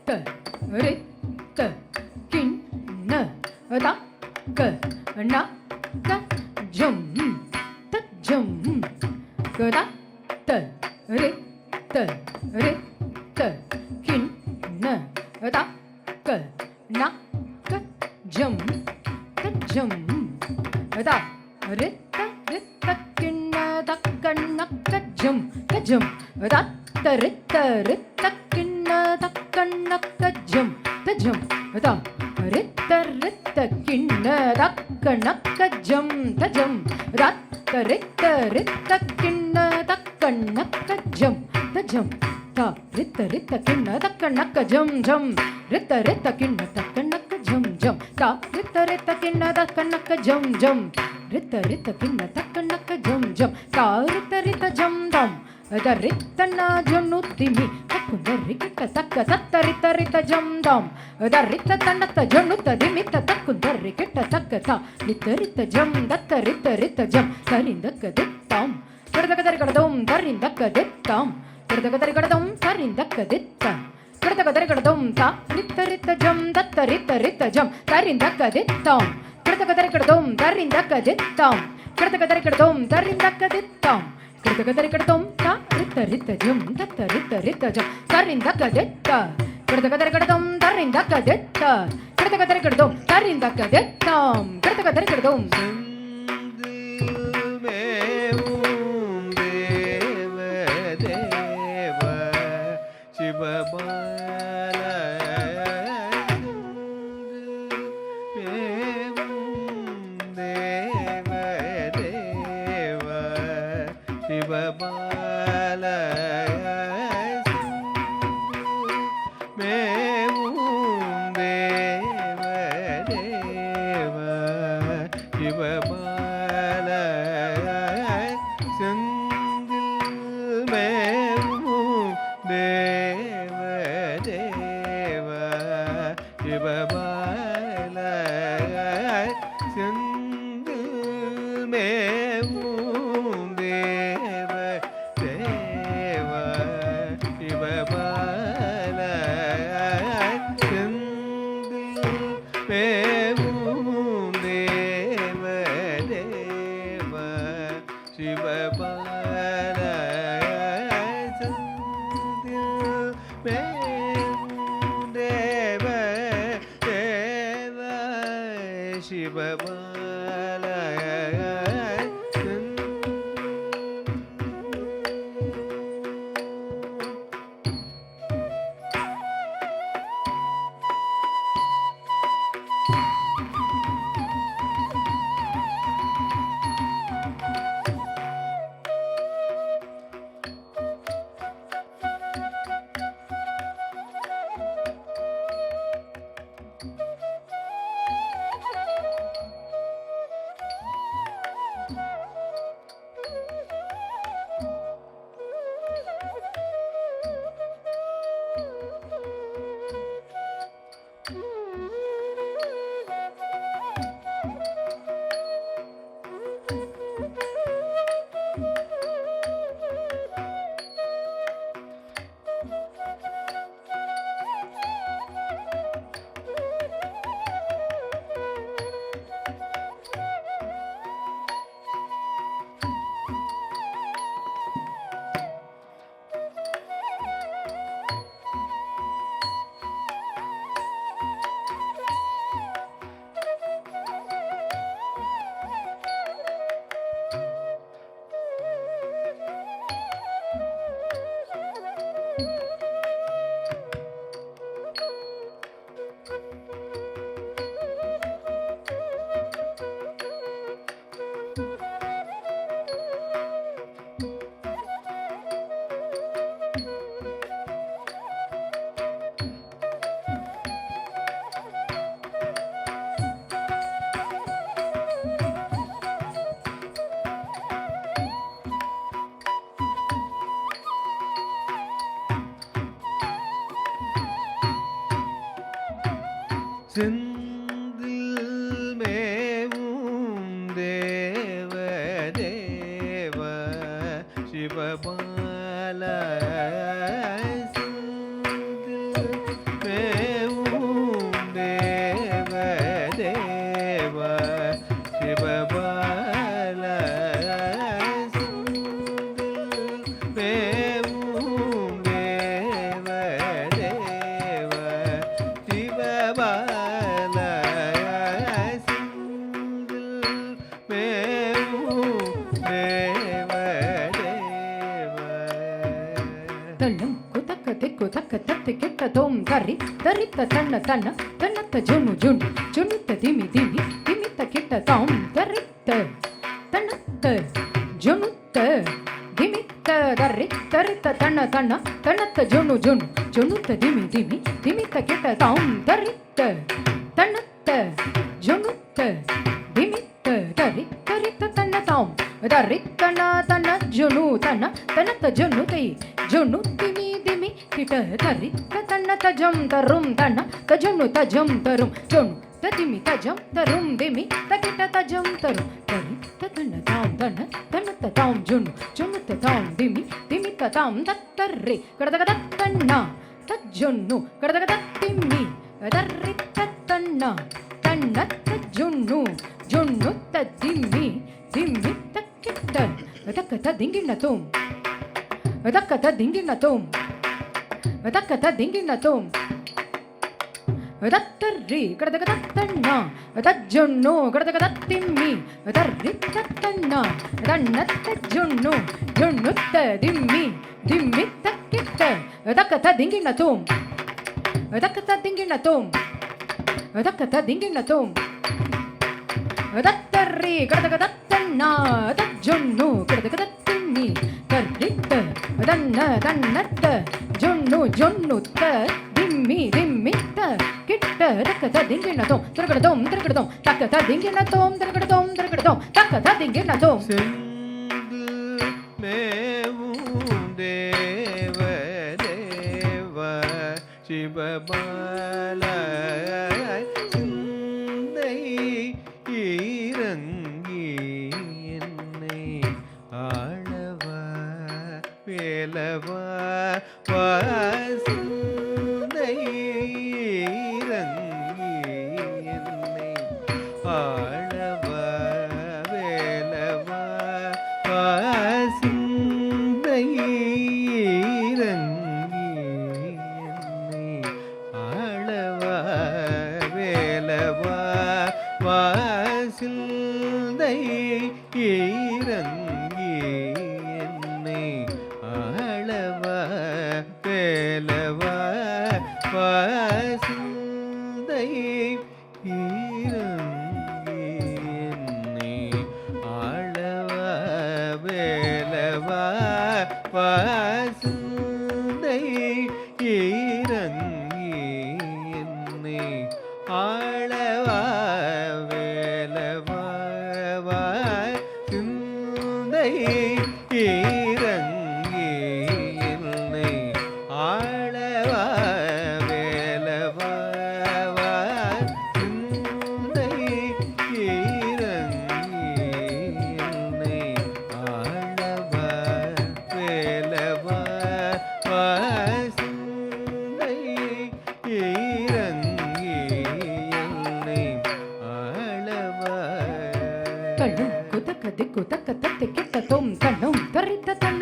ரி த கின் ந த க ந க ஜம் த ஜம் க த த ரி த ரி த கின் ந த க ந க ஜம் த ஜம் த ரி த கின் ந த க ந க ஜம் த ஜம் த த ரி த கின் ந த க ந க ஜம் த ஜம் த ரி த கின் ந த க ந க ஜம் த ஜம் த த ரி த கின் ந த க ந க ஜம் த ஜம் த ரி த கின் ந த க ந க ஜம் ஜம் ரி த கின் ந த க ந க ஜம் ஜம் த ரி த கின் ந த க ந க ஜம் ஜம் ரி த கின் ந த க ந க ஜம் ஜம் த ரி த ஜம் தம் த ரி த ந ஜனுத்திமி தக்கு த ரி க தக்க தத்த ரி த ஜம் தம் த ரி த ந த ஜனு த திமி த தக்கு த ரி க தக்க த ரி த ஜம் த ரி த ஜம் தரிந்த க தித்தம் கடதக தரி கடதம் தரிந்த க தித்தம் கடதக தரி கடதம் தரிந்த க தித்தம் கடதக தரி கடதம் த ரி த ஜம் த ரி த ஜம் தரிந்த க தித்தம் கடதக தரி கடதம் தரிந்த க தித்தம் கடதக தரி கடதம் தரிந்த க தித்தம் கடதக தரி கடதம் த ரி த ஜம் த ரி த ஜம் தரிந்த க தித்த கடதக தரி கடதம் தரிந்த க தித்த கடதக தரி கடதம் தரிந்த க தித்தம் கடதக தரி கடதம் செந்தில் மேவும் தேவ தேவ சிவபால செந்தில் ದಿಕ್ಕು ತಕ್ಕ ತತ್ತಿ ಕೆಟ್ಟ ತೋಂ ಕರಿ ತರಿತ್ತ ತನ್ನ ತನ್ನ ತನ್ನತ್ತ ಜುನು ಜುನು ಜುನುತ್ತ ದಿಮಿ ದಿಮಿ ದಿಮಿತ್ತ ಕೆಟ್ಟ ತಾಂ ತರಿತ್ತ ತನ್ನತ್ತ ಜುನುತ್ತ ದಿಮಿತ್ತ ದರ್ರಿ ತರಿತ್ತ ತನ್ನ ತನ್ನ ತನ್ನತ್ತ ಜುನು ಜುನು ಜುನುತ್ತ ದಿಮಿ ದಿಮಿ ದಿಮಿತ್ತ ಕೆಟ್ಟ ತಾಂ ತರಿತ್ತ ತನ್ನತ್ತ ಜುನುತ್ತ ದಿಮಿತ್ತ ದರಿ ತರಿತ್ತ ತನ್ನ ತಾಂ ದರ್ರಿ ತನ್ನ ತನ್ನ ಜುನು ತನ್ನ ತನ್ನತ್ತ ಜುನು ತೈ ಜುನು ದಿಮಿ ದಿಮಿ ಕಿಟ ತರಿ ತನ್ನ ತಜಂ ತರುಂ ತನ್ನ ತಜುನು ತಜಂ ತರುಂ ಜುನು ತದಿಮಿ ತಜಂ ತರುಂ ದಿಮಿ ತಕಿಟ ತಜಂ ತರುಂ ತರಿ ತನ್ನ ತಾಂ ತನ್ನ ತನ್ನತ್ತ ತಾಂ ಜುನು ಜುನುತ್ತ ತಾಂ ದಿಮಿ ದಿಮಿತ್ತ ತಾಂ ತತ್ತರ್ರಿ ಕಡದಗ ತನ್ನ ತಜ್ಜುನ್ನು ಕಡದಗ ತತ್ತಿಮ್ಮಿ ದರ್ರಿ ತನ್ನ ತನ್ನತ್ತ ಜುನ್ನು ಜುನ್ನುತ್ತ ದಿಮ್ಮಿ ದಿಮ್ಮಿ ತಕ್ಕಿಟ್ಟ ತಕ್ಕತ ದಿಂಗಿಣ್ಣ ತೋಂ ದಕ್ಕತ ದಿಂಗಿಣ್ಣ ತೋಂ ದಕ್ಕತ ದಿಂಗಿಣ್ಣ ತೋಂ ದತ್ತರ್ರಿ ಕಡದಗ ತತ್ತಣ್ಣ ತಜ್ಜುನ್ನು ಕಡದಗ ತತ್ತಿಮ್ಮಿ ದರ್ರಿ ತತ್ತಣ್ಣ ತನ್ನತ್ತ ಜುನ್ನು ಜುನ್ನುತ್ತ ದಿಮ್ಮಿ ದಿಮ್ಮಿ ತಕ್ಕಿಟ್ಟ ದಕ್ಕತ ದಿಂಗಿಣ್ಣ ತೋಂ ದಕ್ಕತ ದಿಂಗಿಣ್ಣ ತೋಂ ದಕ್ಕತ ದಿಂಗಿಣ್ಣ ತೋಂ ದತ್ತರ್ರಿ ಕಡದಗ ತತ್ತಣ್ಣ ತಜ್ಜುನ್ನು ಕಡದಗ ತತ್ತಿಮ್ಮಿ ದರ್ರಿತ್ತ ದನ್ನ ದನ್ನತ್ತ ಜುನ್ನು ಜುನ್ನುತ್ತ ದಿಮ್ಮಿ ದಿಮ್ಮಿತ್ತ ಕಿಟ್ಟ ದಕ್ಕತ ದಿಂಗಿಣ್ಣ ತೋಂ ತಿರುಗಡದೋಂ ತಿರುಗಡದೋಂ ತಕ್ಕತ ದಿಂಗಿಣ್ಣ ತೋಂ ತಿರುಗಡದೋಂ ತಿರುಗಡದೋಂ ತಕ್ಕತ ದಿಂಗಿಣ್ಣ ತೋಂ செந்தில் மேவும் தேவ தேவ சிவபால சிந்தை இறங்கி என்னை ஆளவா வேலவா சிந்தை இறங்கி என்னை ஆளவா வேலவா சிந்தை இறங்கி என்னை ஆளவா வேலவா சிந்தை இறங்கி என்னை ஆளவா வேலவா சிந்தை இறங்கி என்னை ஆளவா வேலவா சிந்தை இறங்கி என்னை ஆளவா வேலவா சிந்தை இறங்கி என்னை ஆளவா வேலவா சிந்தை இறங்கி என்னை ஆளவா வேலவா சிந்தை இறங்கி என்னை ஆளவா ಕಣ್ಣು ಕುತಕ ದಿಕ್ಕು ತಕ್ಕ ತತ್ತೆ ಕೆಟ್ಟ ತೋಂ ಕಣ್ಣು ತರಿತ ತನ್ನ